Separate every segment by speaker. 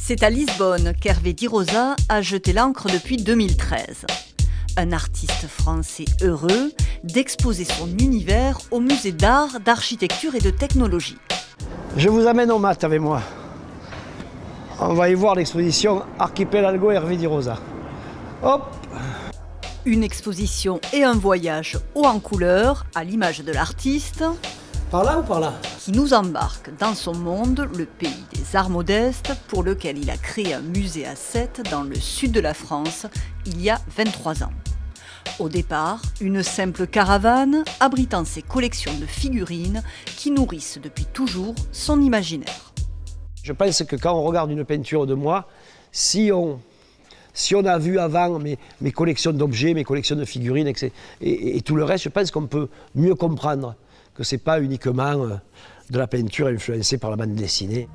Speaker 1: C'est à Lisbonne qu'Hervé Di Rosa a jeté l'encre depuis 2013. Un artiste français heureux d'exposer son univers au musée d'art, d'architecture et de technologie.
Speaker 2: Je vous amène au mat avec moi. On va y voir l'exposition Archipelago Hervé Di Rosa. Hop!
Speaker 1: Une exposition et un voyage haut en couleur, à l'image de l'artiste.
Speaker 2: Par là ou par là?
Speaker 1: Qui nous embarque dans son monde, le pays des arts modestes, pour lequel il a créé un musée à Sète, dans le sud de la France, il y a 23 ans. Au départ, une simple caravane abritant ses collections de figurines qui nourrissent depuis toujours son imaginaire.
Speaker 2: Je pense que quand on regarde une peinture de moi, si on a vu avant mes collections d'objets, mes collections de figurines et tout le reste, je pense qu'on peut mieux comprendre que ce n'est pas uniquement de la peinture influencée par la bande dessinée.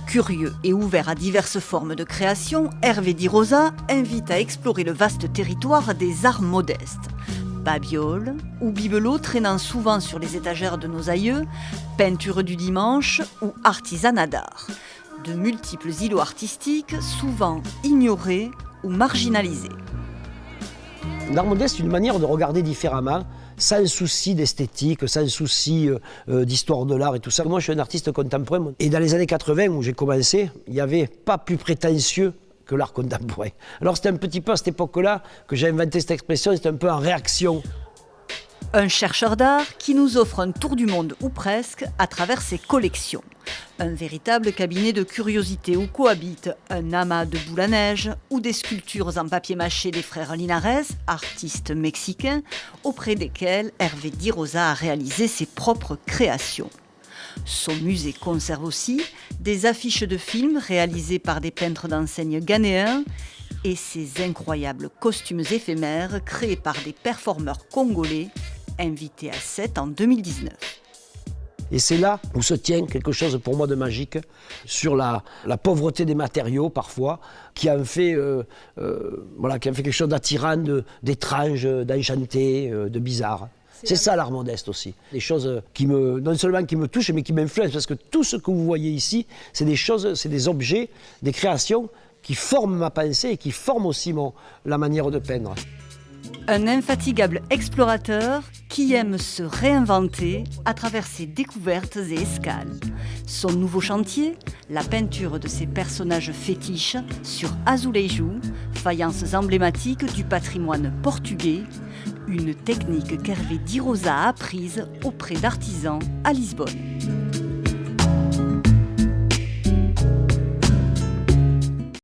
Speaker 1: Curieux et ouvert à diverses formes de création, Hervé Di Rosa invite à explorer le vaste territoire des arts modestes. Babioles ou bibelots traînant souvent sur les étagères de nos aïeux, peinture du dimanche ou artisanat d'art. De multiples îlots artistiques, souvent ignorés ou marginalisés.
Speaker 2: L'art modeste, c'est une manière de regarder différemment, sans souci d'esthétique, sans souci d'histoire de l'art et tout ça. Moi, je suis un artiste contemporain. Et dans les années 80, où j'ai commencé, il n'y avait pas plus prétentieux que l'art contemporain. Alors c'était un petit peu à cette époque-là que j'ai inventé cette expression, c'était un peu en réaction.
Speaker 1: Un chercheur d'art qui nous offre un tour du monde, ou presque, à travers ses collections. Un véritable cabinet de curiosités où cohabitent un amas de boules à neige ou des sculptures en papier mâché des frères Linares, artistes mexicains, auprès desquels Hervé Di Rosa a réalisé ses propres créations. Son musée conserve aussi des affiches de films réalisées par des peintres d'enseigne ghanéens et ses incroyables costumes éphémères créés par des performeurs congolais invités à Sète en 2019.
Speaker 2: Et c'est là où se tient quelque chose pour moi de magique sur la pauvreté des matériaux parfois, qui en fait quelque chose d'attirant, d'étrange, d'enchanté, de bizarre. C'est ça l'art modeste aussi. Des choses non seulement qui me touchent, mais qui m'influencent. Parce que tout ce que vous voyez ici, c'est des objets, des créations qui forment ma pensée et qui forment aussi la manière de peindre.
Speaker 1: Un infatigable explorateur qui aime se réinventer à travers ses découvertes et escales. Son nouveau chantier, la peinture de ses personnages fétiches sur azulejo, faïences emblématiques du patrimoine portugais, une technique qu'Hervé Di Rosa a apprise auprès d'artisans à Lisbonne.